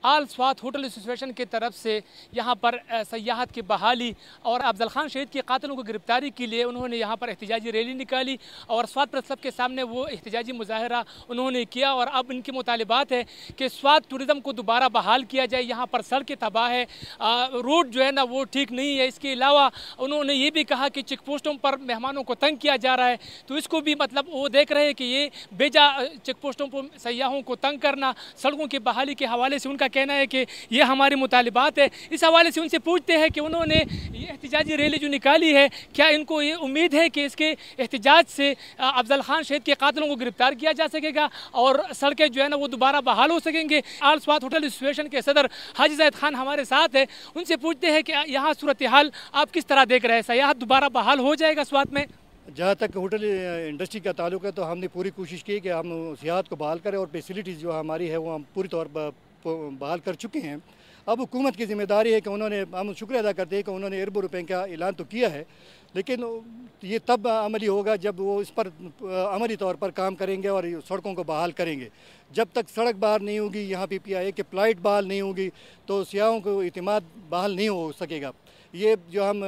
आल Swat hotel association की तरफ से यहाँ पर सयाहत की बहाली और अफजल खान शहीद के कातिलों को गिरफ्तारी के लिए उन्होंने यहाँ पर एहतजाजी रैली निकाली और स्वात प्रेस क्लब के सामने वो एहतजाजी मुजाहरा उन्होंने किया। और अब इनके मुतालिबात है कि स्वात टूरिज़म को दोबारा बहाल किया जाए। यहाँ पर सड़कें तबाह है, रोड जो है ना वो ठीक नहीं है। इसके अलावा उन्होंने ये भी कहा कि चेक पोस्टों पर मेहमानों को तंग किया जा रहा है, तो इसको भी मतलब वो देख रहे हैं कि ये बेजा चेक पोस्टों पर सयाहों को तंग करना, सड़कों की बहाली के हवाले से उनका कहना है कि ये हमारे मुतालिबात है। इस हवाले से उनसे पूछते हैं कि उन्होंने ये एहतजाजी रैली जो निकाली है, क्या इनको ये उम्मीद है कि इसके एहतजाज से अफजल खान शहीद के कातिलों को गिरफ्तार किया जा सकेगा और सड़कें जो है ना वो दोबारा बहाल हो सकेंगे। आल स्वात होटल एसोसिएशन के सदर हाजी ज़ैद खान हमारे साथ है, उनसे पूछते हैं कि यहाँ सूरत हाल आप किस तरह देख रहे हैं, सयाहत दोबारा बहाल हो जाएगा स्वात में? जहाँ तक होटल इंडस्ट्री का ताल्लुक है तो हमने पूरी कोशिश की कि हम सियाहत को बहाल करें और फैसिलिटीज़ जो हमारी है वो हम पूरी तौर पर बहाल कर चुके हैं। अब हुकूमत की ज़िम्मेदारी है कि हम शुक्रिया अदा करते हैं कि उन्होंने अरबों रुपए का ऐलान तो किया है, लेकिन ये तब अमली होगा जब वो इस पर अमली तौर पर काम करेंगे और सड़कों को बहाल करेंगे। जब तक सड़क बहाल नहीं होगी, यहाँ PPIA के फ्लाइट बहाल नहीं होगी, तो सियाहों को इतिमाद बहाल नहीं हो सकेगा। ये जो हम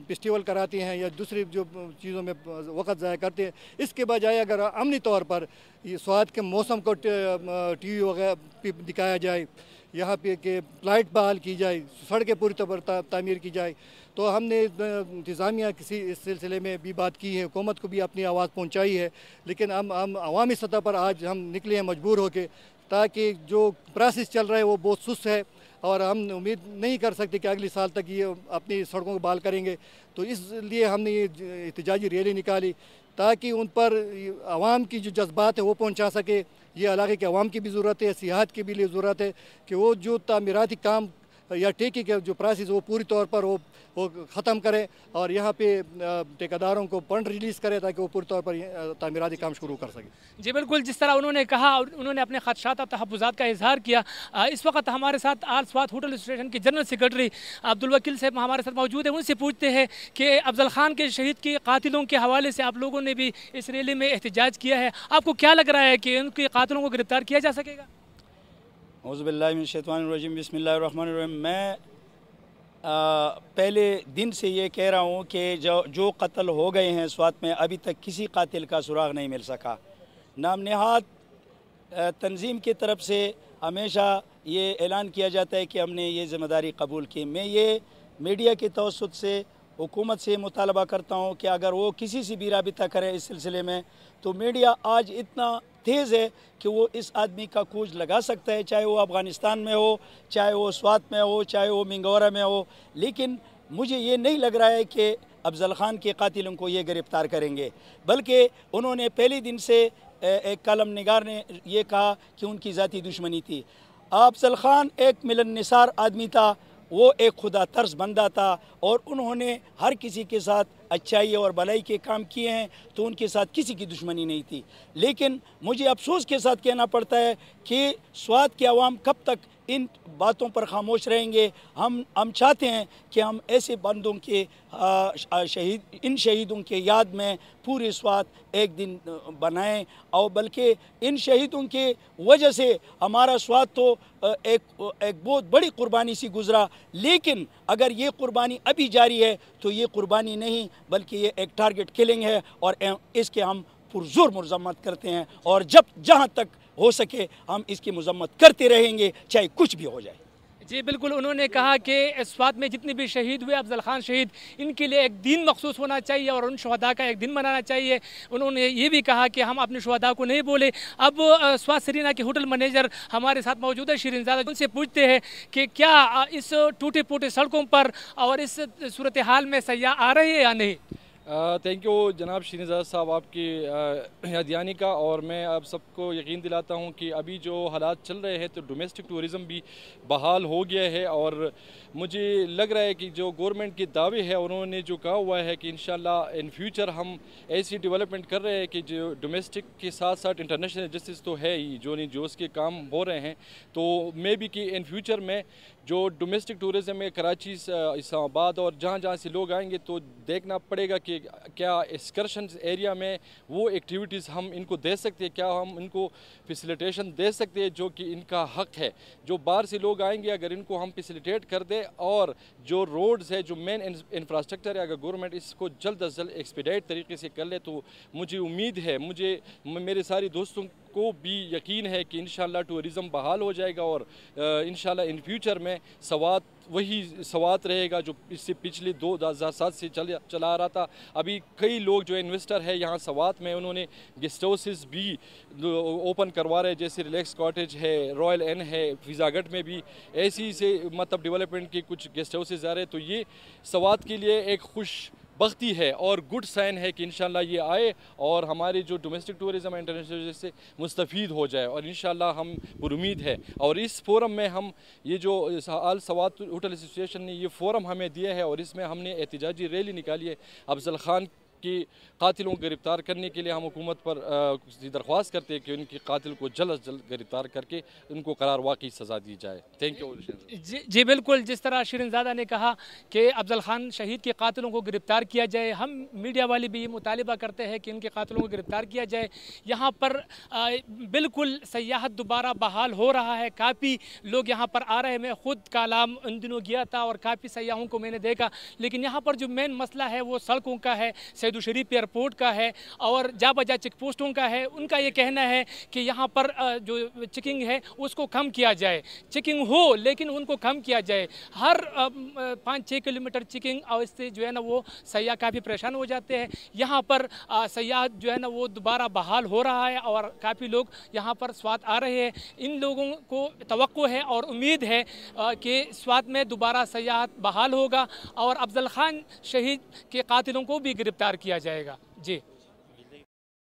फेस्टिवल कराते हैं या दूसरी जो चीज़ों में वक्त ज़ाया करते हैं, इसके बजाय अगर अमली तौर पर ये स्वाद के मौसम को TV वगैरह पे दिखाया जाए, यहाँ पे के फ्लाइट बहाल की जाए, सड़कें पूरी तौर पर तामीर की जाए, तो हमने इंतज़ामिया किसी इस सिलसिले में भी बात की है, हुकूमत को भी अपनी आवाज़ पहुँचाई है। लेकिन हम अवामी सतह पर आज हम निकले हैं मजबूर होकर, ताकि जो प्रोसेस चल रहा है वो बहुत सुस्त है और हम उम्मीद नहीं कर सकते कि अगले साल तक ये अपनी सड़कों को बहाल करेंगे। तो इसलिए हमने ये एहतजाजी रैली निकाली ताकि उन पर आवाम की जो जज्बात है वो पहुंचा सके। ये इलाके के अवाम की भी ज़रूरत है, सियाहत की भी लिए ज़रूरत है कि वो जो तामीराती काम या टेकी के जो प्रोसेस वो पूरी तौर पर वो ख़त्म करें और यहाँ पे ठेकेदारों को फंड रिलीज़ करें ताकि वो पूरी तौर पर तामीराती काम शुरू कर सकें। जी बिल्कुल, जिस तरह उन्होंने कहा, उन्होंने अपने खदशात और तहफ़्फ़ुज़ात का इजहार किया। इस वक्त हमारे साथ आल स्वात होटल एसोसिएशन के जनरल सेक्रेटरी अब्दुल वकील साहब हमारे साथ मौजूद है। उनसे पूछते हैं कि अफजल खान के शहीद के कातिलों के हवाले से आप लोगों ने भी इस रैली में एहतजाज किया है, आपको क्या लग रहा है कि उनके कातिलों को गिरफ्तार किया जा सकेगा? औज़ुबिल्लाहिमिनश्शैतानिर्रजीम बिस्मिल्लाहिर्रहमानिर्रहीम। मैं पहले दिन से ये कह रहा हूँ कि जो कत्ल हो गए हैं स्वात में, अभी तक किसी कातिल का सुराग नहीं मिल सका। नाम नहाद तंजीम की तरफ से हमेशा ये ऐलान किया जाता है कि हमने ये ज़िम्मेदारी कबूल की। मैं ये मीडिया के तवस्सुत से हुकूमत से मुतालबा करता हूँ कि अगर वो किसी से भी राबिता करे इस सिलसिले में, तो मीडिया आज इतना तेज़ है कि वो इस आदमी का खोज लगा सकता है, चाहे वो अफ़गानिस्तान में हो, चाहे वो स्वात में हो, चाहे वो मिंगोरा में हो। लेकिन मुझे ये नहीं लग रहा है कि अफजल खान के कातिलों को ये गिरफ़्तार करेंगे, बल्कि उन्होंने पहले दिन से एक कलम निगार ने ये कहा कि उनकी ज़ाती दुश्मनी थी। अफजल खान एक मिलनसार आदमी था, वो एक खुदा तर्स बंदा था और उन्होंने हर किसी के साथ अच्छाई और भलाई के काम किए हैं, तो उनके साथ किसी की दुश्मनी नहीं थी। लेकिन मुझे अफसोस के साथ कहना पड़ता है कि स्वात के अवाम कब तक इन बातों पर खामोश रहेंगे। हम चाहते हैं कि हम ऐसे बंदों के इन शहीदों के याद में पूरे स्वात एक दिन बनाएं, और बल्कि इन शहीदों के वजह से हमारा स्वात तो एक बहुत बड़ी कुर्बानी सी गुज़रा। लेकिन अगर ये कुर्बानी अभी जारी है तो ये कुर्बानी नहीं, बल्कि ये एक टारगेट किलिंग है और इसके हम पुरज़ोर मज़म्मत करते हैं और जहाँ तक हो सके हम इसकी मज़म्मत करते रहेंगे, चाहे कुछ भी हो जाए। जी बिल्कुल, उन्होंने कहा कि स्वात में जितने भी शहीद हुए अफजल खान शहीद, इनके लिए एक दिन मखसूस होना चाहिए और उन शहदा का एक दिन मनाना चाहिए। उन्होंने ये भी कहा कि हम अपने शहदा को नहीं बोले। अब स्वात सरीना के होटल मैनेजर हमारे साथ मौजूद है शिरीन ज़ादा, उनसे पूछते हैं कि क्या इस टूटे फूटे सड़कों पर और इस सूरत हाल में सयाह आ रहे हैं या नहीं? थैंक यू जनाब शिरीन ज़ादा साहब आपकी हदियानी का। और मैं आप सबको यकीन दिलाता हूँ कि अभी जो हालात चल रहे हैं तो डोमेस्टिक टूरिज़म भी बहाल हो गया है और मुझे लग रहा है कि जो गवर्नमेंट के दावे है, उन्होंने जो कहा हुआ है कि इंशाल्लाह इन फ्यूचर हम ऐसी डेवलपमेंट कर रहे हैं कि जो डोमेस्टिक के साथ साथ इंटरनेशनल जस्टिस तो है ही, जो उसके काम हो रहे हैं, तो मे बी कि इन फ्यूचर में जो डोमेस्टिक टूरिज़म है कराची, इस्लामाबाद और जहाँ जहाँ से लोग आएंगे तो देखना पड़ेगा कि क्या एक्सकर्शन एरिया में वो एक्टिविटीज़ हम इनको दे सकते हैं, क्या हम इनको फैसिलिटेशन दे सकते हैं जो कि इनका हक है। जो बाहर से लोग आएंगे अगर इनको हम फैसिलिटेट कर दें और जो रोड्स है, जो मेन इंफ्रास्ट्रक्चर है, अगर गवर्नमेंट इसको जल्द अज जल्द एक्सपीडाइट तरीके से कर ले तो मुझे उम्मीद है, मेरे सारे दोस्तों को भी यकीन है कि इंशाल्लाह टूरिज़म बहाल हो जाएगा और इंशाल्लाह इन फ्यूचर में सवात वही सवात रहेगा जो इससे पिछले 2007 से चला आ रहा था। अभी कई लोग जो इन्वेस्टर है यहाँ सवात में, उन्होंने गेस्ट हाउसेस भी ओपन करवा रहे हैं, जैसे रिलैक्स कॉटेज है, रॉयल एन है, फिजागढ़ में भी ऐसी से मतलब डेवलपमेंट के कुछ गेस्ट हाउसेस आ रहे हैं। तो ये सवात के लिए एक खुश बख्ती है और गुड साइन है कि इंशाल्लाह ये आए और हमारे जो डोमेस्टिक टूरिज़म इंटरनेशनल से मुस्तफ़ीद हो जाए और इंशाल्लाह हम उम्मीद है। और इस फोरम में हम ये जो आल सवात होटल एसोसिएशन ने ये फोरम हमें दिया है और इसमें हमने एहतजाजी रैली निकाली है अफजल खान कि कातिलों को गिरफ्तार करने के लिए हम हुकूमत पर दरख्वास्त करते हैं कि उनके कातिल को जल्द अज जल्द गिरफ्तार करके उनको करार वाकई सज़ा दी जाए। Thank you. जी बिल्कुल, जिस तरह शिरीनज़ादा ने कहा कि अफजल खान शहीद के कातिलों को गिरफ्तार किया जाए, हम मीडिया वाले भी ये मुतालिबा करते हैं कि उनके कातिलों को गिरफ्तार किया जाए। यहाँ पर बिल्कुल सयाहत दोबारा बहाल हो रहा है, काफ़ी लोग यहाँ पर आ रहे हैं। मैं ख़ुद कालाम उन दिनों गया था और काफ़ी सयाहों को मैंने देखा, लेकिन यहाँ पर जो मेन मसला है वो सड़कों का है, सैयद शरीफ एयरपोर्ट का है और जा बजा चेक पोस्टों का है। उनका ये कहना है कि यहाँ पर जो चेकिंग है उसको कम किया जाए, चेकिंग हो लेकिन उनको कम किया जाए। हर 5-6 किलोमीटर चेकिंग और इससे जो है ना वो सयाह काफ़ी परेशान हो जाते हैं। यहाँ पर सयाह जो है ना वो दोबारा बहाल हो रहा है और काफ़ी लोग यहाँ पर स्वात आ रहे हैं। इन लोगों को तवक्को है और उम्मीद है कि स्वात में दोबारा सयाहत बहाल होगा और अफजल खान शहीद के कातिलों को भी गिरफ्तार किया जाएगा। जी।